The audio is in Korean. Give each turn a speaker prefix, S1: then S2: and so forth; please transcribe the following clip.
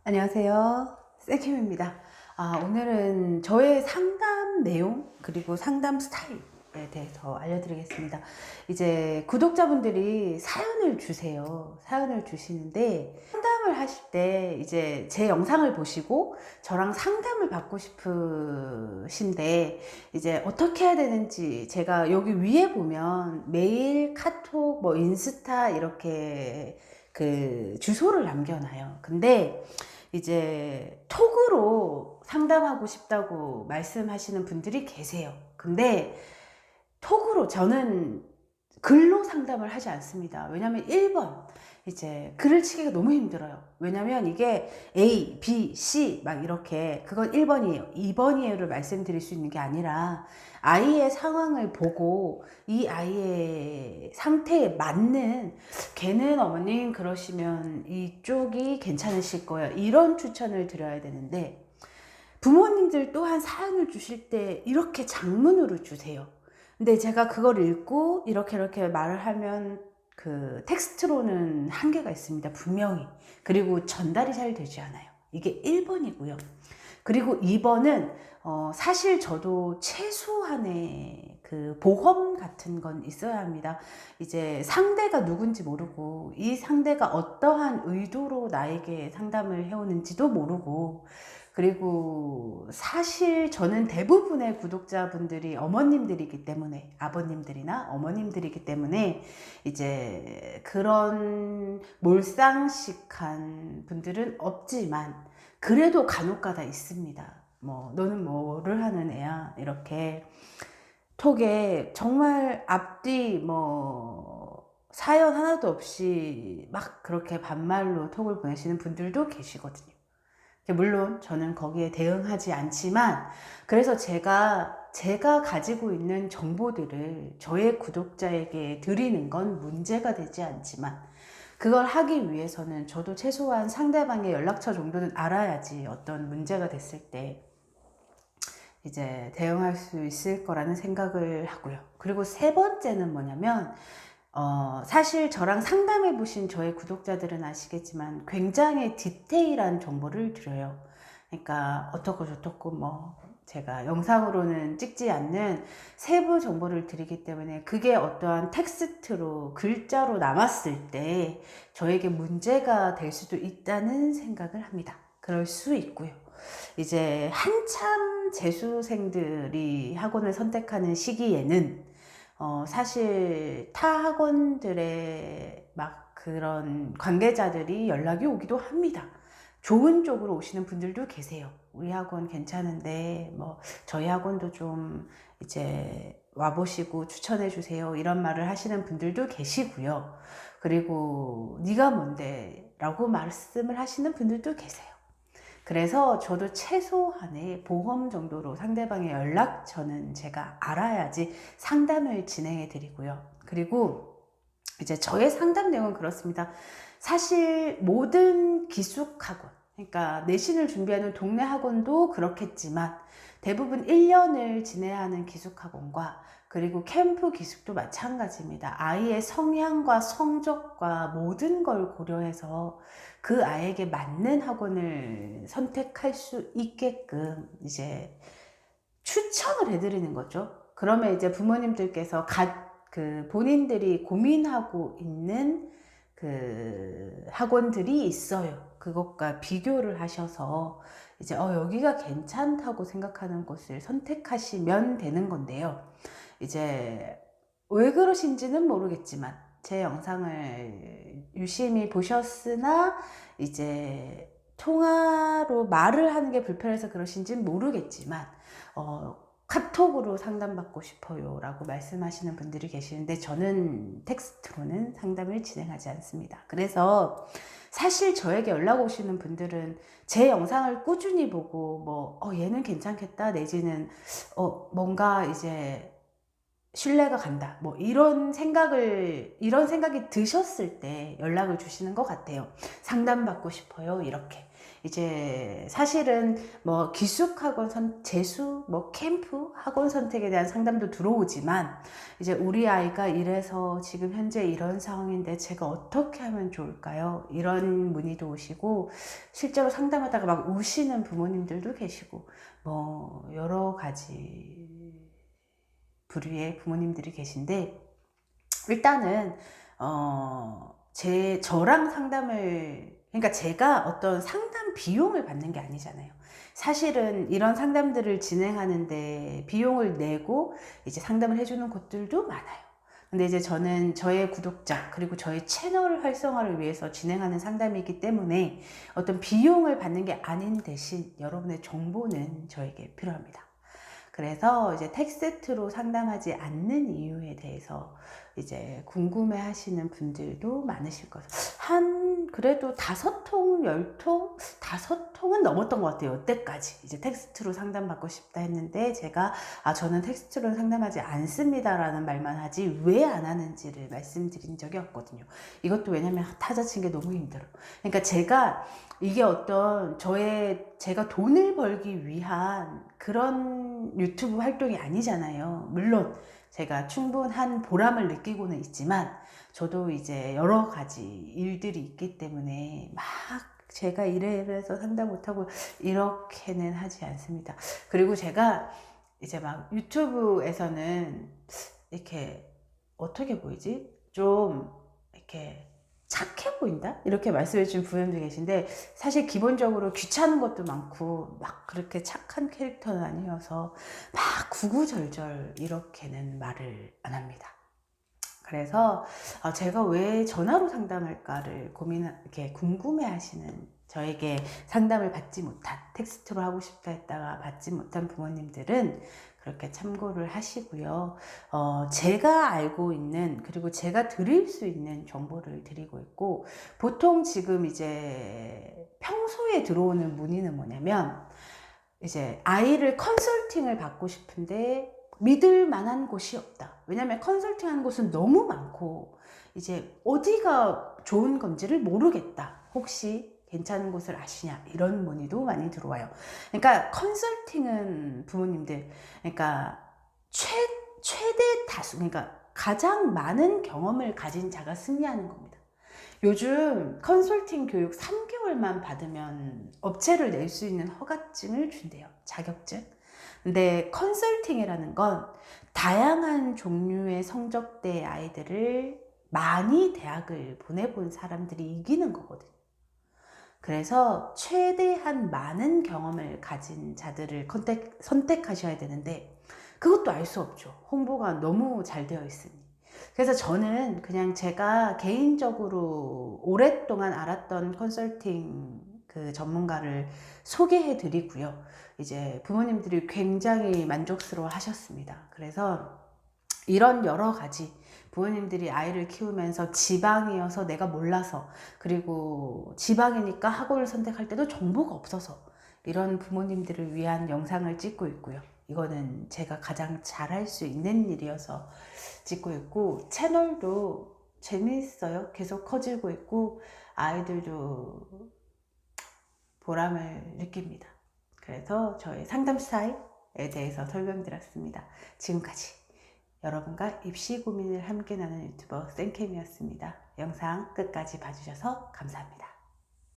S1: 안녕하세요. 쌤킴입니다. 오늘은 저의 상담 내용 그리고 상담 스타일에 대해서 알려드리겠습니다. 이제 구독자분들이 사연을 주세요. 사연을 주시는데 상담을 하실 때 이제 제 영상을 보시고 저랑 상담을 받고 싶으신데 이제 어떻게 해야 되는지 제가 여기 위에 보면 메일, 카톡, 뭐 인스타 이렇게 그 주소를 남겨놔요. 근데 이제 톡으로 상담하고 싶다고 말씀하시는 분들이 계세요. 근데 톡으로 저는 글로 상담을 하지 않습니다. 왜냐면 1번 이제 글을 치기가 너무 힘들어요. 왜냐면 이게 A, B, C 막 이렇게 그건 1번이에요 2번이에요를 말씀드릴 수 있는 게 아니라 아이의 상황을 보고 이 아이의 상태에 맞는 걔는 어머님 그러시면 이쪽이 괜찮으실 거예요 이런 추천을 드려야 되는데 부모님들 또한 사연을 주실 때 이렇게 장문으로 주세요. 근데 제가 그걸 읽고 이렇게 말을 하면 그 텍스트로는 한계가 있습니다. 분명히. 그리고 전달이 잘 되지 않아요. 이게 1번이고요. 그리고 2번은 사실 저도 최소한의 그 보험 같은 건 있어야 합니다. 이제 상대가 누군지 모르고 이 상대가 어떠한 의도로 나에게 상담을 해오는지도 모르고 그리고 사실 저는 대부분의 구독자분들이 어머님들이기 때문에 아버님들이나 어머님들이기 때문에 이제 그런 몰상식한 분들은 없지만 그래도 간혹가다 있습니다. 뭐 너는 뭐를 하는 애야 이렇게 톡에 정말 앞뒤 뭐 사연 하나도 없이 막 그렇게 반말로 톡을 보내시는 분들도 계시거든요. 물론 저는 거기에 대응하지 않지만 그래서 제가 가지고 있는 정보들을 저의 구독자에게 드리는 건 문제가 되지 않지만 그걸 하기 위해서는 저도 최소한 상대방의 연락처 정도는 알아야지 어떤 문제가 됐을 때 이제 대응할 수 있을 거라는 생각을 하고요. 그리고 세 번째는 뭐냐면 사실 저랑 상담해 보신 저의 구독자들은 아시겠지만 굉장히 디테일한 정보를 드려요. 그러니까 어떻고 저떻고 뭐 제가 영상으로는 찍지 않는 세부 정보를 드리기 때문에 그게 어떠한 텍스트로 글자로 남았을 때 저에게 문제가 될 수도 있다는 생각을 합니다. 그럴 수 있고요. 이제 한참 재수생들이 학원을 선택하는 시기에는 사실 타 학원들의 막 그런 관계자들이 연락이 오기도 합니다. 좋은 쪽으로 오시는 분들도 계세요. 우리 학원 괜찮은데 뭐 저희 학원도 좀 이제 와보시고 추천해 주세요 이런 말을 하시는 분들도 계시고요. 그리고 네가 뭔데 라고 말씀을 하시는 분들도 계세요. 그래서 저도 최소한의 보험 정도로 상대방의 연락처는 제가 알아야지 상담을 진행해 드리고요. 그리고 이제 저의 상담 내용은 그렇습니다. 사실 모든 기숙학원, 그러니까 내신을 준비하는 동네 학원도 그렇겠지만 대부분 1년을 진행하는 기숙학원과 그리고 캠프 기숙도 마찬가지입니다. 아이의 성향과 성적과 모든 걸 고려해서 그 아이에게 맞는 학원을 선택할 수 있게끔 이제 추천을 해드리는 거죠. 그러면 이제 부모님들께서 그 본인들이 고민하고 있는 그 학원들이 있어요. 그것과 비교를 하셔서 이제 여기가 괜찮다고 생각하는 곳을 선택하시면 되는 건데요. 이제 왜 그러신지는 모르겠지만 제 영상을 유심히 보셨으나 이제 통화로 말을 하는 게 불편해서 그러신지는 모르겠지만 카톡으로 상담받고 싶어요 라고 말씀하시는 분들이 계시는데 저는 텍스트로는 상담을 진행하지 않습니다. 그래서 사실 저에게 연락 오시는 분들은 제 영상을 꾸준히 보고 뭐 얘는 괜찮겠다 내지는 뭔가 이제 신뢰가 간다 뭐 이런 생각이 드셨을 때 연락을 주시는 것 같아요. 상담받고 싶어요 이렇게. 이제 사실은 뭐 기숙학원 재수, 뭐 캠프 학원 선택에 대한 상담도 들어오지만, 이제 우리 아이가 이래서 지금 현재 이런 상황인데 제가 어떻게 하면 좋을까요? 이런 문의도 오시고, 실제로 상담하다가 막 우시는 부모님들도 계시고, 뭐 여러 가지 부류의 부모님들이 계신데, 일단은 저랑 상담을, 그러니까 제가 어떤 상담 비용을 받는 게 아니잖아요. 사실은 이런 상담들을 진행하는데 비용을 내고 이제 상담을 해주는 곳들도 많아요. 근데 이제 저는 저의 구독자 그리고 저의 채널 활성화를 위해서 진행하는 상담이기 때문에 어떤 비용을 받는 게 아닌 대신 여러분의 정보는 저에게 필요합니다. 그래서 이제 텍스트로 상담하지 않는 이유에 대해서 이제 궁금해 하시는 분들도 많으실 거예요. 그래도 5통, 10통? 5통은 넘었던 것 같아요. 이때까지. 이제 텍스트로 상담받고 싶다 했는데, 제가, 저는 텍스트로 상담하지 않습니다라는 말만 하지, 왜 안 하는지를 말씀드린 적이 없거든요. 이것도 왜냐면 타자 친 게 너무 힘들어. 그러니까 이게 어떤 제가 돈을 벌기 위한 그런 유튜브 활동이 아니잖아요. 물론 제가 충분한 보람을 느끼고는 있지만, 저도 이제 여러 가지 일들이 있기 때문에 막 제가 이래서 상담 못하고 이렇게는 하지 않습니다. 그리고 제가 이제 막 유튜브에서는 이렇게 어떻게 보이지? 좀 이렇게 착해 보인다? 이렇게 말씀해 주신 부모님들 계신데, 사실 기본적으로 귀찮은 것도 많고 막 그렇게 착한 캐릭터는 아니어서 막 구구절절 이렇게는 말을 안 합니다. 그래서 제가 왜 전화로 상담할까를 이렇게 궁금해 하시는, 저에게 상담을 받지 못한, 텍스트로 하고 싶다 했다가 받지 못한 부모님들은 그렇게 참고를 하시고요. 제가 알고 있는, 그리고 제가 드릴 수 있는 정보를 드리고 있고, 보통 지금 이제 평소에 들어오는 문의는 뭐냐면, 이제 아이를 컨설팅을 받고 싶은데 믿을 만한 곳이 없다. 왜냐면 컨설팅 하는 곳은 너무 많고 이제 어디가 좋은 건지를 모르겠다. 혹시 괜찮은 곳을 아시냐? 이런 문의도 많이 들어와요. 그러니까 컨설팅은 부모님들, 그러니까 최대 다수, 그러니까 가장 많은 경험을 가진 자가 승리하는 겁니다. 요즘 컨설팅 교육 3개월만 받으면 업체를 낼 수 있는 허가증을 준대요. 자격증. 근데 컨설팅이라는 건 다양한 종류의 성적대 아이들을 많이 대학을 보내본 사람들이 이기는 거거든요. 그래서 최대한 많은 경험을 가진 자들을 선택하셔야 되는데, 그것도 알 수 없죠. 홍보가 너무 잘 되어 있으니. 그래서 저는 그냥 제가 개인적으로 오랫동안 알았던 컨설팅 그 전문가를 소개해 드리고요. 이제 부모님들이 굉장히 만족스러워 하셨습니다. 그래서 이런 여러 가지, 부모님들이 아이를 키우면서 지방이어서 내가 몰라서, 그리고 지방이니까 학원을 선택할 때도 정보가 없어서, 이런 부모님들을 위한 영상을 찍고 있고요. 이거는 제가 가장 잘할 수 있는 일이어서 찍고 있고, 채널도 재미있어요. 계속 커지고 있고 아이들도 보람을 느낍니다. 그래서 저의 상담 스타일에 대해서 설명드렸습니다. 지금까지 여러분과 입시 고민을 함께 나누는 유튜버 쌤캠이었습니다. 영상 끝까지 봐주셔서 감사합니다.